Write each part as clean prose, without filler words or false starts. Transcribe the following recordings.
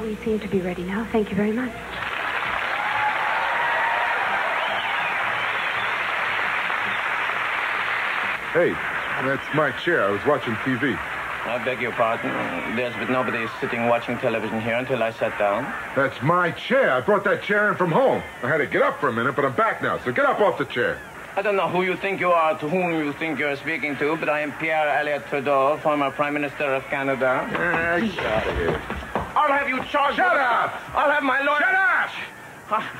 We seem to be ready now. Thank you very much. Hey, that's my chair. I was watching TV. I beg your pardon. There's but nobody sitting watching television here until I sat down. That's my chair. I brought that chair in from home. I had to get up for a minute, but I'm back now, so get up off the chair. I don't know who you think you are, to whom you think you're speaking to, but I am Pierre Elliott Trudeau, former Prime Minister of Canada. Get out of here. I'll have you charged. Shut up! I'll have my lawyer. Shut up!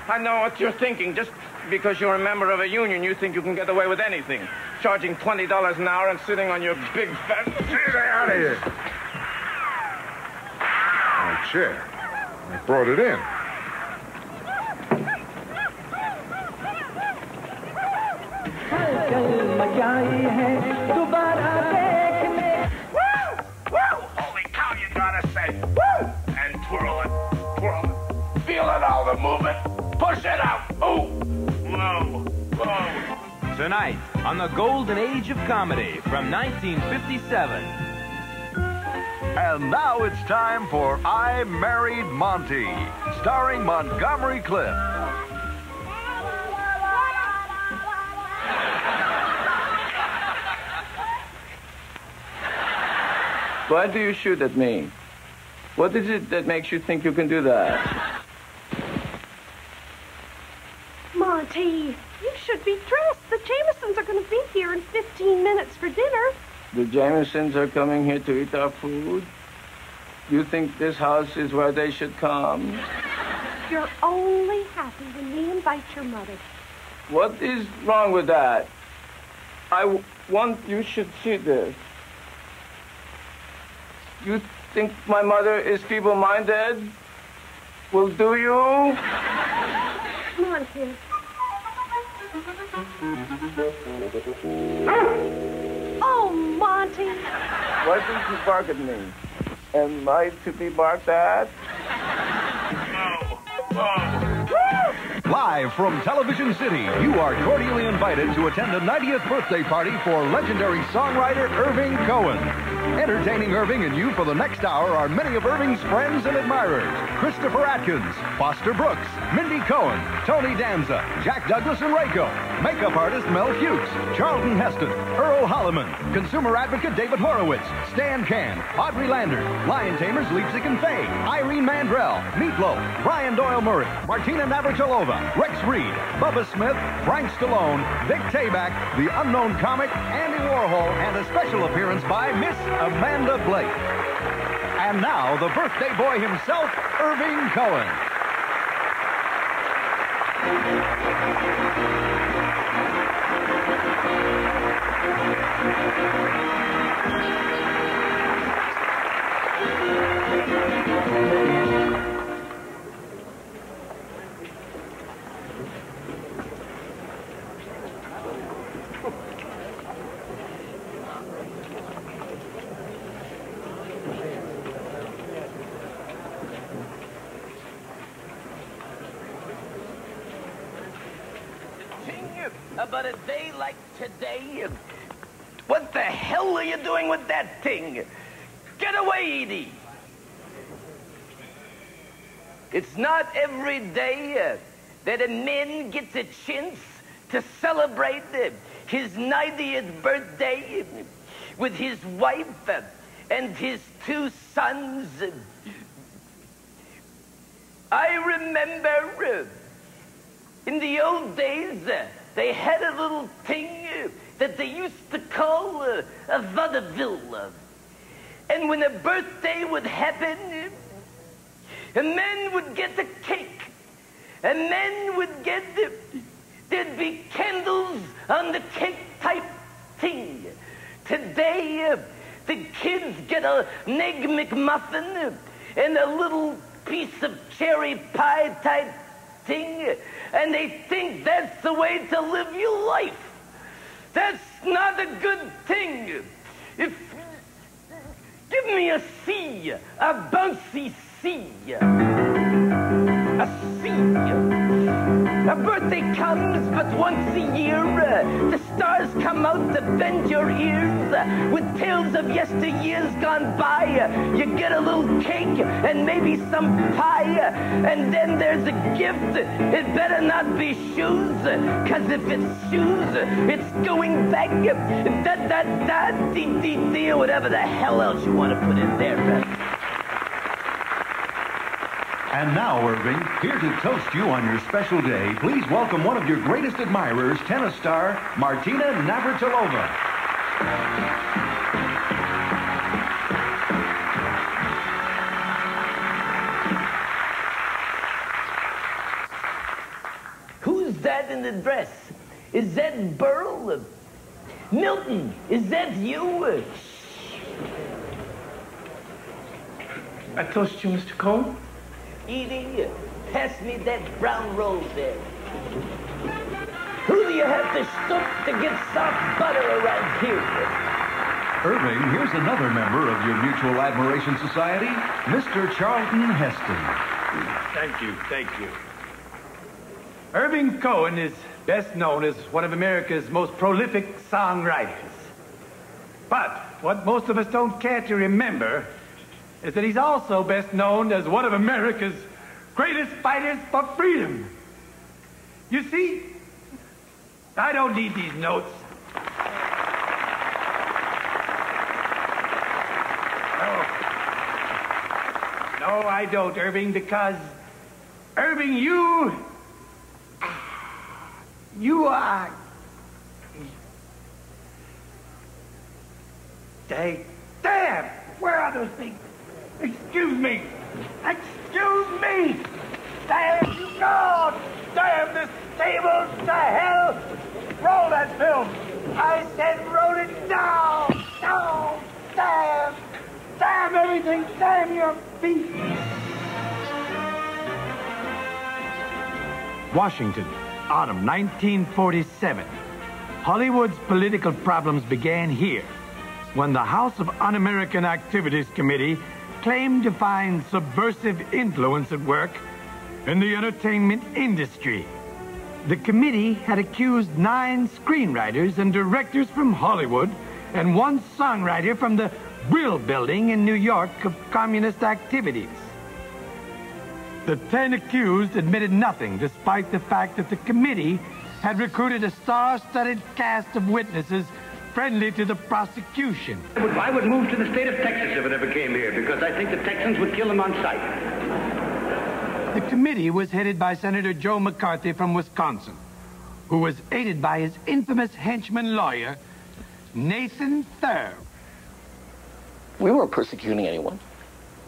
I know what you're thinking. Just because you're a member of a union, you think you can get away with anything. Charging $20 an hour and sitting on your big fat... Get out of here. My chair. I brought it in. Woo! Holy cow, you gotta say. Woo! And twirl it. Twirl it. Feel it, all the movement. Push it out. Ooh. Whoa. Whoa. Tonight, on the golden age of comedy from 1957. And now it's time for I Married Monty, starring Montgomery Clift. Why do you shoot at me? What is it that makes you think you can do that? Monty, you should be dressed. The Jamesons are going to be here in 15 minutes for dinner. The Jamesons are coming here to eat our food? You think this house is where they should come? You're only happy when we invite your mother. What is wrong with that? I want you should see this. You think my mother is feeble-minded? Well, do you? Come on, kid. Oh, Monty. Why didn't you bark at me? Am I to be barked at? Live from Television City, you are cordially invited to attend a 90th birthday party for legendary songwriter Irving Cohen. Entertaining Irving and you for the next hour are many of Irving's friends and admirers. Christopher Atkins, Foster Brooks, Mindy Cohen, Tony Danza, Jack Douglas and Rayco, makeup artist Mel Fuchs, Charlton Heston, Earl Holliman, consumer advocate David Horowitz, Stan Can, Audrey Landers, Lion Tamers Leipzig and Faye, Irene Mandrell, Meatloaf, Brian Doyle Murray, Martina Navratilova, Rex Reed, Bubba Smith, Frank Stallone, Vic Tayback, the unknown comic, Andy Warhol, and a special appearance by Miss Amanda Blake. And now, the birthday boy himself, Irving Cohen. About a day like today? What the hell are you doing with that thing? Get away, Edie! It's not every day that a man gets a chance to celebrate his 90th birthday with his wife and his 2 sons. I remember in the old days, they had a little thing that they used to call a vaudeville. And when a birthday would happen, a man would get a cake. A man would get there'd be candles on the cake type thing. Today, the kids get an Egg McMuffin and a little piece of cherry pie type thing, and they think that's the way to live your life. That's not a good thing. Give me a C, a bouncy C. A C. A birthday comes but once a year. The stars come out to bend your ears with tales of yesteryears gone by. You get a little cake and maybe some pie. And then there's a gift. It better not be shoes, 'cause if it's shoes, it's going back. Da-da-da-dee-dee-dee, whatever the hell else you want to put in there. And now, Irving, here to toast you on your special day, please welcome one of your greatest admirers, tennis star Martina Navratilova. Who's that in the dress? Is that Burl? Milton, is that you? I toast you, Mr. Cohen. Edie, pass me that brown roll there. Who do you have to stoop to get soft butter around here? Irving, here's another member of your Mutual Admiration Society, Mr. Charlton Heston. Thank you, thank you. Irving Cohen is best known as one of America's most prolific songwriters. But what most of us don't care to remember is that he's also best known as one of America's greatest fighters for freedom. You see, I don't need these notes. No, I don't, Irving, because, Irving, you are... Damn! Where are those things? Excuse me! Excuse me! Damn you, God! Damn this table to hell! Roll that film! I said roll it down! Down! Damn! Damn everything! Damn your feet! Washington, autumn 1947. Hollywood's political problems began here when the House of Un-American Activities Committee claimed to find subversive influence at work in the entertainment industry. The committee had accused 9 screenwriters and directors from Hollywood and 1 songwriter from the Brill Building in New York of communist activities. The 10 accused admitted nothing, despite the fact that the committee had recruited a star-studded cast of witnesses friendly to the prosecution. I would move to the state of Texas if it ever came here, because I think the Texans would kill him on sight. The committee was headed by Senator Joe McCarthy from Wisconsin, who was aided by his infamous henchman lawyer, Nathan Thurb. We weren't persecuting anyone.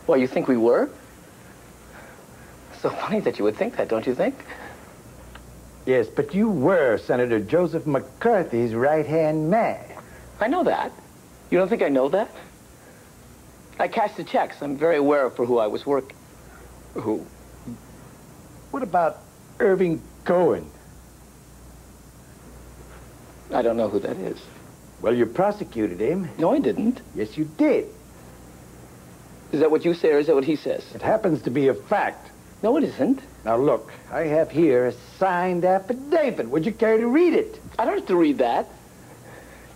Well, you think we were? So funny that you would think that, don't you think? Yes, but you were Senator Joseph McCarthy's right-hand man. I know that. You don't think I know that? I cashed the checks. I'm very aware of for who I was working. Who? What about Irving Cohen? I don't know who that is. Well, you prosecuted him. No, I didn't. Yes, you did. Is that what you say, or is that what he says? It happens to be a fact. No, it isn't. Now, look, I have here a signed affidavit. Would you care to read it? I don't have to read that.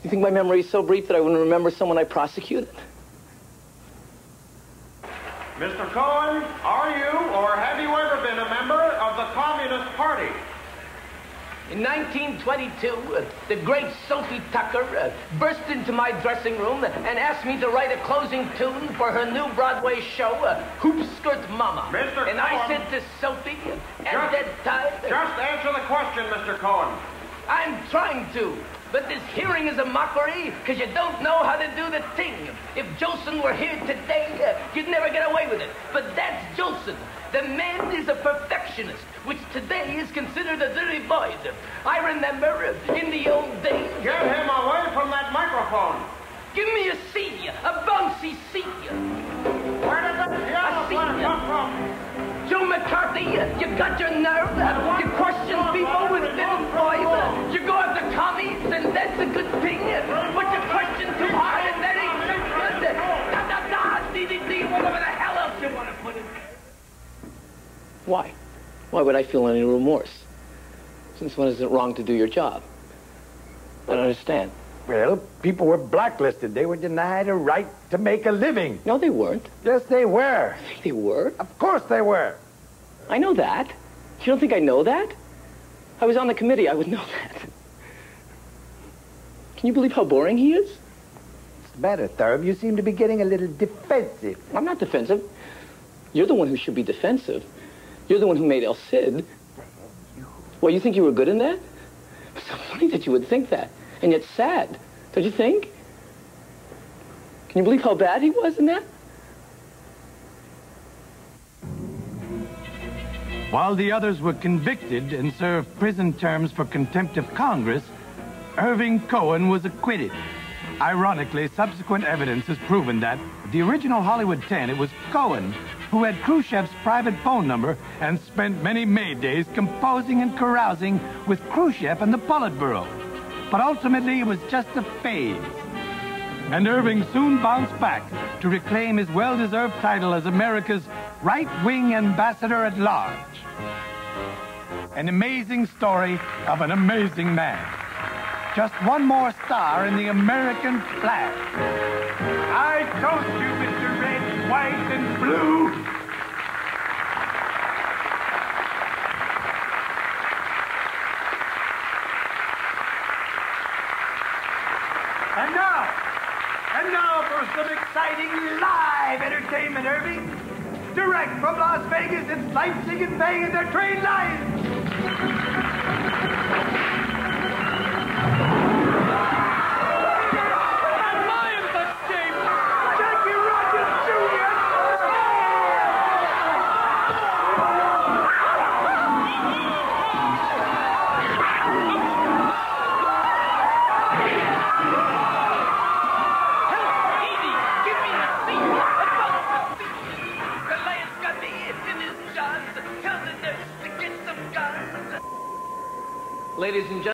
You think my memory is so brief that I wouldn't remember someone I prosecuted? Mr. Cohen, are you or have you ever been a member of the Communist Party? In 1922, the great Sophie Tucker burst into my dressing room and asked me to write a closing tune for her new Broadway show, Hoop Skirt Mama. Mr. And Cohen, I said to Sophie, at that time... Just answer the question, Mr. Cohen. I'm trying to, but this hearing is a mockery because you don't know how to do the thing. If Jolson were here today, you'd never get away with it. But that's Jolson. The man is a perfectionist, which today is considered a dirty void. I remember in the old days... Get him away from that microphone. Give me a C, a bouncy C. Where did that piano player come from? Joe McCarthy, you got your nerve. You question people with little voice. You go after commies, and that's a good thing. But you question too hard, and that ain't so good. Da-da-da, dee-dee-dee, whatever the hell else you want to put in there. Why? Why would I feel any remorse? Since when is it wrong to do your job? I don't understand. Well, people were blacklisted. They were denied a right to make a living. No, they weren't. Yes, they were. They were? Of course they were. I know that. You don't think I know that? I was on the committee. I would know that. Can you believe how boring he is? What's the matter, Thurb? You seem to be getting a little defensive. I'm not defensive. You're the one who should be defensive. You're the one who made El Cid. Well, you think you were good in that? It's so funny that you would think that. And yet sad, don't you think? Can you believe how bad he was in that? While the others were convicted and served prison terms for contempt of Congress, Irving Cohen was acquitted. Ironically, subsequent evidence has proven that the original Hollywood 10, it was Cohen who had Khrushchev's private phone number and spent many May days composing and carousing with Khrushchev and the Politburo. But ultimately, it was just a phase. And Irving soon bounced back to reclaim his well-deserved title as America's right-wing ambassador at large. An amazing story of an amazing man. Just one more star in the American flag. I toast you, Mr. Red, White, and Blue. And now for some exciting live entertainment, Irving. Direct from Las Vegas, it's Leipzig and Bang and their train lines. Ladies and gentlemen.